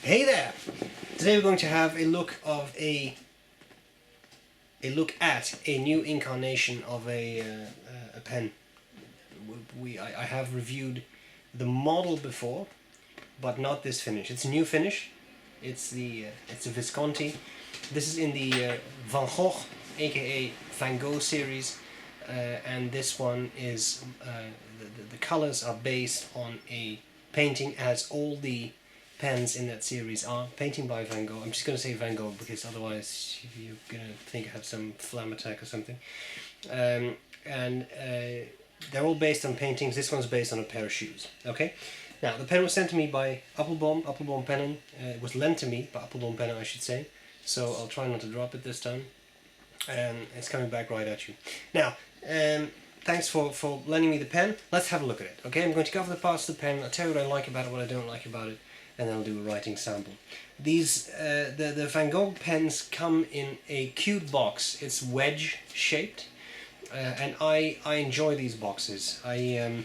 Hey there! Today we're going to have a look at a new incarnation of a pen. I have reviewed the model before, but not this finish. It's a new finish. It's a Visconti. This is in the Van Gogh, aka Van Gogh series, and this one is the colors are based on a painting, as all the pens in that series are. Painting by Van Gogh. I'm just going to say Van Gogh because otherwise you're going to think I have some phlegm attack or something. And they're all based on paintings. This one's based on a pair of shoes. Okay. Now the pen was sent to me by Appelboom Pennen. It was lent to me by Appelboom Pennen, I should say. So I'll try not to drop it this time. And it's coming back right at you. Now, thanks for lending me the pen. Let's have a look at it. Okay, I'm going to cover the parts of the pen. I'll tell you what I like about it, what I don't like about it, and then I'll do a writing sample. These the Van Gogh pens come in a cute box. It's wedge shaped, and I enjoy these boxes. I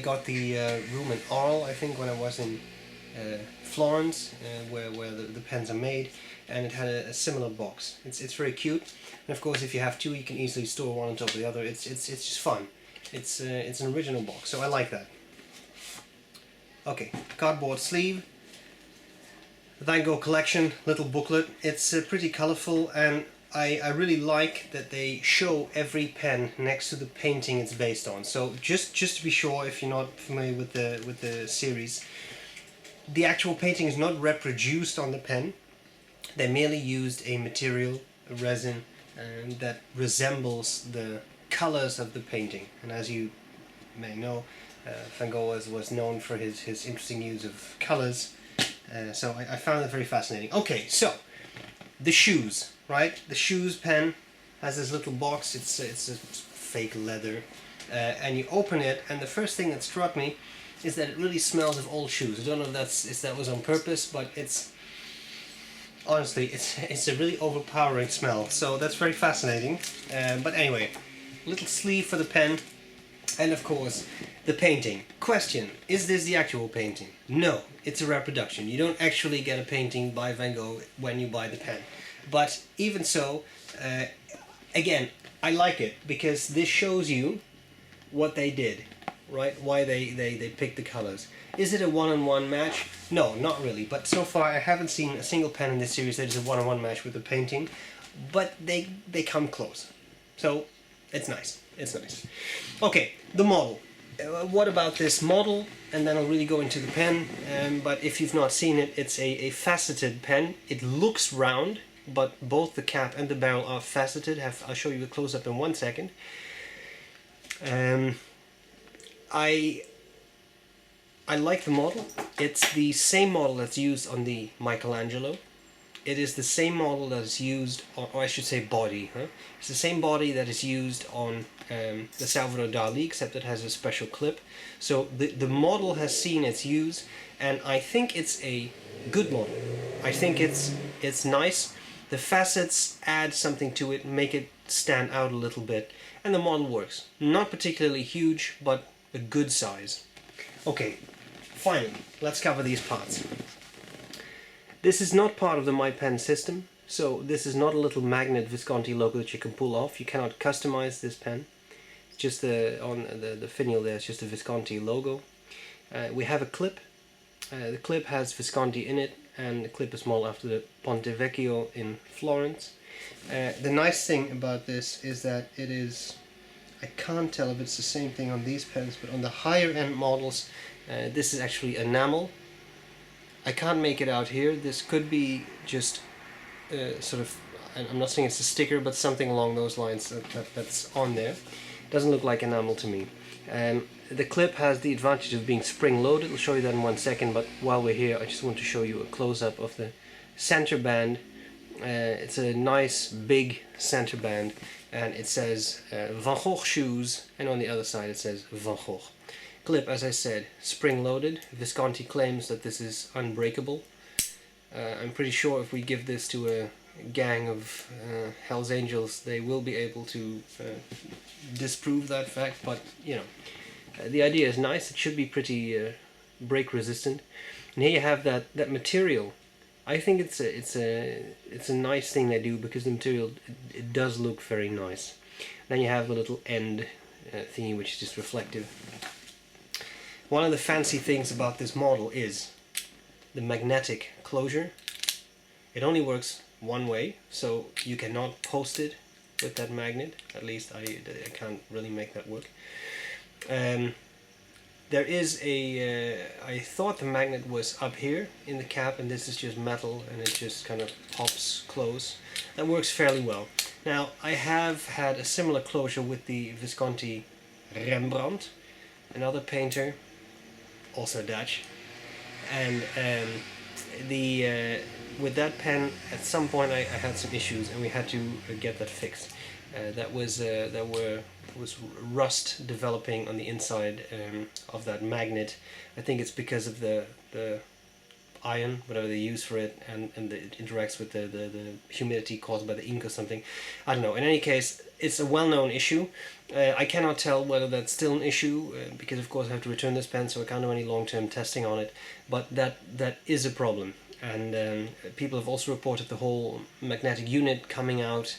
got the room in Arles, I think, when I was in Florence, where the pens are made, and it had a similar box. It's very cute, and of course if you have two you can easily store one on top of the other. It's just fun. It's an original box, so I like that. Okay, cardboard sleeve, the Van Gogh collection, little booklet. It's pretty colourful, and I really like that they show every pen next to the painting it's based on. So just to be sure, if you're not familiar with the series, the actual painting is not reproduced on the pen. They merely used a material, a resin, that resembles the colours of the painting. And as you may know, Van Gogh was known for his interesting use of colours, so I found it very fascinating. Okay, so the shoes, right? The shoes pen has this little box. It's a fake leather, and you open it, and the first thing that struck me is that it really smells of old shoes. I don't know if that was on purpose, but honestly it's a really overpowering smell. So that's very fascinating. But anyway, little sleeve for the pen. And of course, the painting. Question, is this the actual painting? No, it's a reproduction. You don't actually get a painting by Van Gogh when you buy the pen. But even so, again, I like it because this shows you what they did, right? Why they picked the colors. Is it a one-on-one match? No, not really. But so far I haven't seen a single pen in this series that is a one-on-one match with the painting. But they come close. So it's nice. It's nice. Okay, the model. What about this model? And then I'll really go into the pen. But if you've not seen it, it's a faceted pen. It looks round, but both the cap and the barrel are faceted. I'll show you a close-up in 1 second. I like the model. It's the same model that's used on the Michelangelo. It is the same model that is used on, or I should say body, huh? It's the same body that is used on the Salvador Dali, except it has a special clip. So the model has seen its use, and I think it's a good model. I think it's nice. The facets add something to it, make it stand out a little bit, and the model works. Not particularly huge, but a good size. Okay, finally, let's cover these parts. This is not part of the My Pen system, so this is not a little magnet Visconti logo that you can pull off. You cannot customize this pen. It's just on the finial there, it's just a Visconti logo. We have a clip. The clip has Visconti in it, and the clip is modeled after the Ponte Vecchio in Florence. The nice thing about this is that it is, I can't tell if it's the same thing on these pens, but on the higher end models, this is actually enamel. I can't make it out here. This could be just sort of, I'm not saying it's a sticker, but something along those lines that's on there. Doesn't look like enamel to me. The clip has the advantage of being spring-loaded. I'll show you that in 1 second, but while we're here I just want to show you a close-up of the center band. It's a nice big center band, and it says Van Gogh shoes, and on the other side it says Van Gogh. Clip, as I said, spring-loaded. Visconti claims that this is unbreakable. I'm pretty sure if we give this to a gang of Hell's Angels, they will be able to disprove that fact, but you know, the idea is nice. It should be pretty break resistant. And here you have that material. I think it's a nice thing they do, because the material, it does look very nice. Then you have the little end thingy, which is just reflective. One of the fancy things about this model is the magnetic closure. It only works one way, so you cannot post it with that magnet. At least I can't really make that work. There is a, I thought the magnet was up here in the cap, and this is just metal, and it just kind of pops close. That works fairly well. Now, I have had a similar closure with the Visconti Rembrandt, another painter, also Dutch, and with that pen, at some point I had some issues, and we had to get that fixed. That was rust developing on the inside of that magnet. I think it's because of the iron, whatever they use for it, and it interacts with the humidity caused by the ink or something. I don't know. In any case, it's a well-known issue. I cannot tell whether that's still an issue, because of course I have to return this pen, so I can't do any long-term testing on it, but that is a problem. And people have also reported the whole magnetic unit coming out,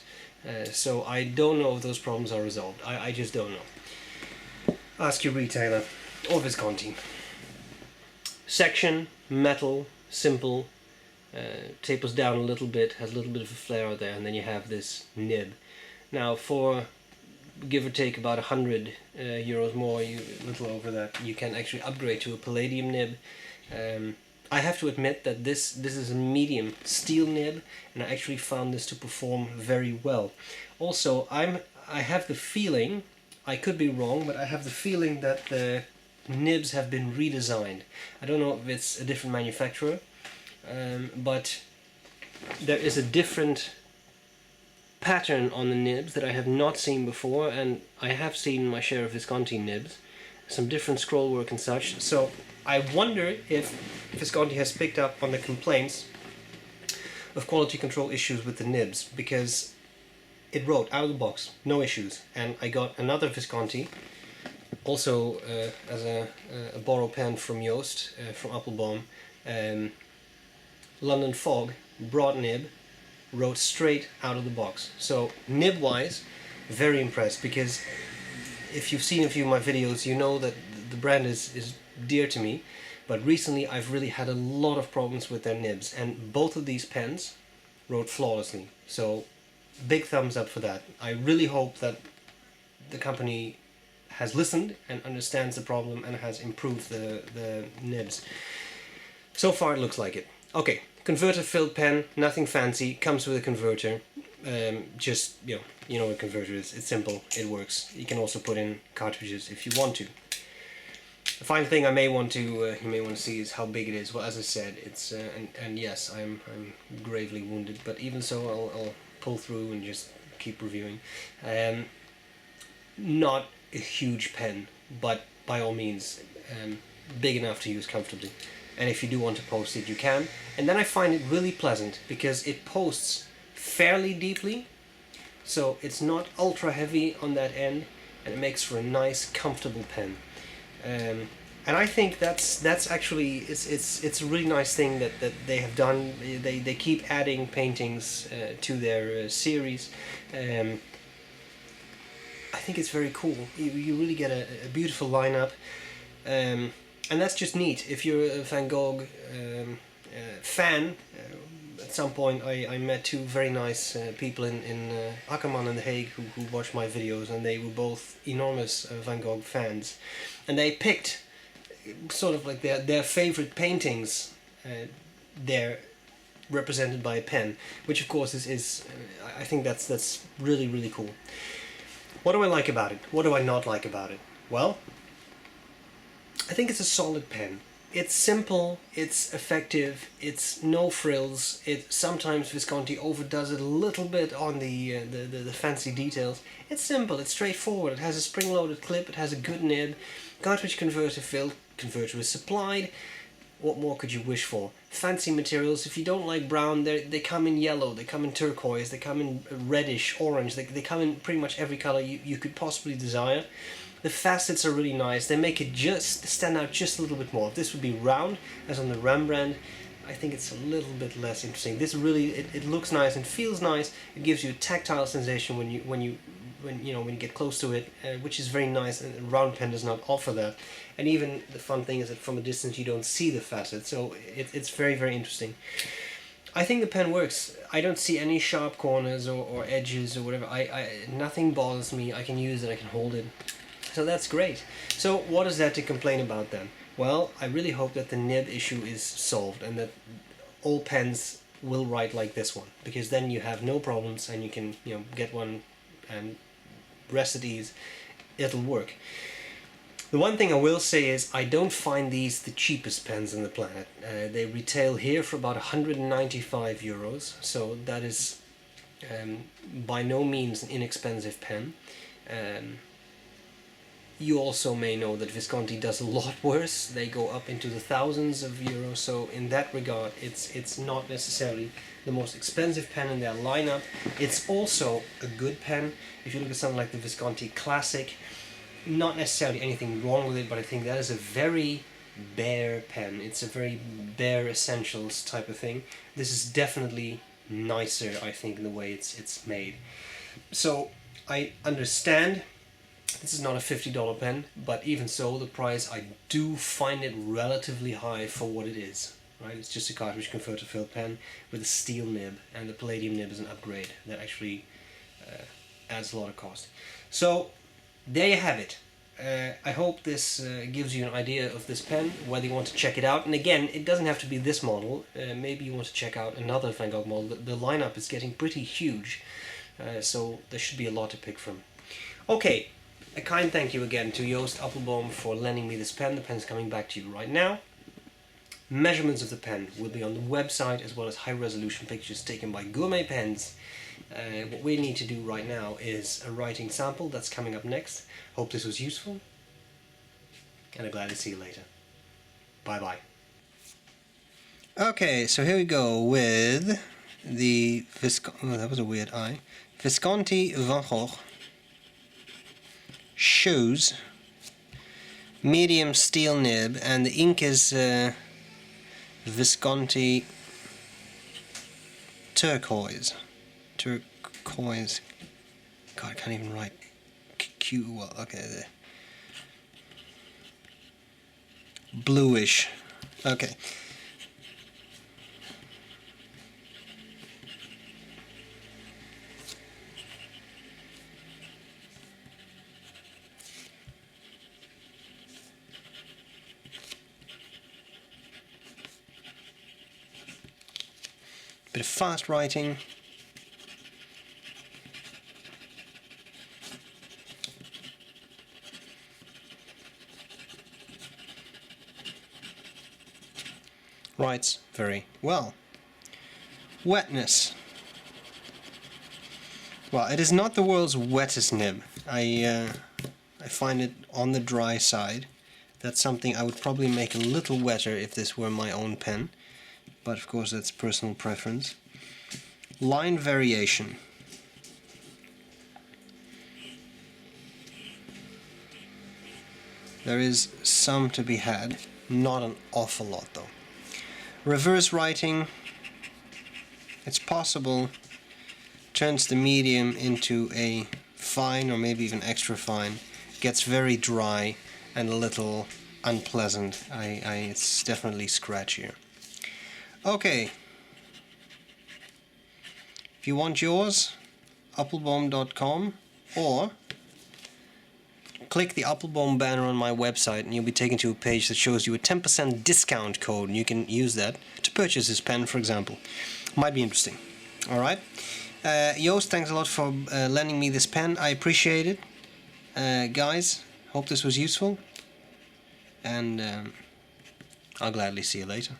so I don't know if those problems are resolved. I just don't know. Ask your retailer or Visconti. Section, metal, simple, tapers down a little bit, has a little bit of a flare there, and then you have this nib. Now, for give or take about 100 euros more, a little over that, you can actually upgrade to a Palladium nib. I have to admit that this is a medium steel nib, and I actually found this to perform very well. Also, I have the feeling, I could be wrong, but I have the feeling that the nibs have been redesigned. I don't know if it's a different manufacturer, but there is a different pattern on the nibs that I have not seen before, and I have seen my share of Visconti nibs, some different scroll work and such. So I wonder if Visconti has picked up on the complaints of quality control issues with the nibs, because it wrote out of the box, no issues. And I got another Visconti, also as a borrow pen from Joost, from Appelboom, London Fog, broad nib, wrote straight out of the box. So nib wise, very impressed, because if you've seen a few of my videos, you know that the brand is dear to me, but recently I've really had a lot of problems with their nibs, and both of these pens wrote flawlessly. So big thumbs up for that. I really hope that the company has listened and understands the problem and has improved the nibs. So far it looks like it. Okay, converter filled pen, nothing fancy, comes with a converter. Just, you know what a converter is. It's simple, it works. You can also put in cartridges if you want to. The final thing you may want to see is how big it is. Well, as I said, it's and yes, I'm gravely wounded, but even so, I'll pull through and just keep reviewing. Not a huge pen, but by all means big enough to use comfortably. And if you do want to post it, you can. And then I find it really pleasant because it posts fairly deeply, so it's not ultra heavy on that end, and it makes for a nice, comfortable pen. And I think that's actually it's a really nice thing that they have done. They keep adding paintings to their series. I think it's very cool. You really get a beautiful lineup, and that's just neat. If you're a Van Gogh fan, at some point I met two very nice people in Akkerman in The Hague who watched my videos, and they were both enormous Van Gogh fans, and they picked sort of like their favorite paintings there represented by a pen, which of course is I think that's really, really cool. What do I like about it? What do I not like about it? Well, I think it's a solid pen. It's simple, it's effective, it's no frills. It sometimes Visconti overdoes it a little bit on the fancy details. It's simple, it's straightforward. It has a spring-loaded clip, it has a good nib, cartridge converter filled, converter is supplied. What more could you wish for? Fancy materials. If you don't like brown, they come in yellow, they come in turquoise, they come in reddish, orange, they come in pretty much every color you could possibly desire. The facets are really nice. They make it just stand out just a little bit more. If this would be round, as on the Rembrandt, I think it's a little bit less interesting. This really, it looks nice and feels nice. It gives you a tactile sensation when you get close to it, which is very nice, and a round pen does not offer that. And even the fun thing is that from a distance you don't see the facet, so it's very, very interesting. I think the pen works. I don't see any sharp corners or edges or whatever. Nothing bothers me. I can use it, I can hold it. So that's great. So what is there to complain about then? Well, I really hope that the nib issue is solved and that all pens will write like this one, because then you have no problems and you can get one and rest at ease. It'll work. The one thing I will say is I don't find these the cheapest pens on the planet. They retail here for about 195 euros, so that is by no means an inexpensive pen. You also may know that Visconti does a lot worse. They go up into the thousands of euros, so in that regard it's not necessarily the most expensive pen in their lineup. It's also a good pen. If you look at something like the Visconti Classic, not necessarily anything wrong with it, but I think that is a very bare pen. It's a very bare essentials type of thing. This is definitely nicer, I think, in the way it's made. So I understand this is not a $50 pen, but even so, the price, I do find it relatively high for what it is. Right? It's just a cartridge converter filled pen with a steel nib, and the Palladium nib is an upgrade that actually adds a lot of cost. So there you have it. I hope this gives you an idea of this pen, whether you want to check it out. And again, it doesn't have to be this model. Maybe you want to check out another Van Gogh model. The lineup is getting pretty huge, so there should be a lot to pick from. Okay. A kind thank you again to Joost Appelboom for lending me this pen. The pen's coming back to you right now. Measurements of the pen will be on the website, as well as high-resolution pictures taken by Gourmet Pens. What we need to do right now is a writing sample. That's coming up next. Hope this was useful, and I'm glad to see you later. Bye-bye. Okay, so here we go with the that was a weird eye. Visconti Van Gogh shoes, medium steel nib, and the ink is Visconti turquoise. God, I can't even write Q. Well, okay, there. Bluish. Okay. Bit of fast writing. Writes very well. Wetness. Well, it is not the world's wettest nib. I find it on the dry side. That's something I would probably make a little wetter if this were my own pen. But of course that's personal preference. Line variation. There is some to be had, not an awful lot though. Reverse writing, it's possible, turns the medium into a fine or maybe even extra fine, gets very dry and a little unpleasant. It's definitely scratchier. Okay, if you want yours, appelboom.com, or click the Appelboom banner on my website and you'll be taken to a page that shows you a 10% discount code, and you can use that to purchase this pen, for example. Might be interesting. Alright, Joost, thanks a lot for lending me this pen. I appreciate it. Guys, hope this was useful, and I'll gladly see you later.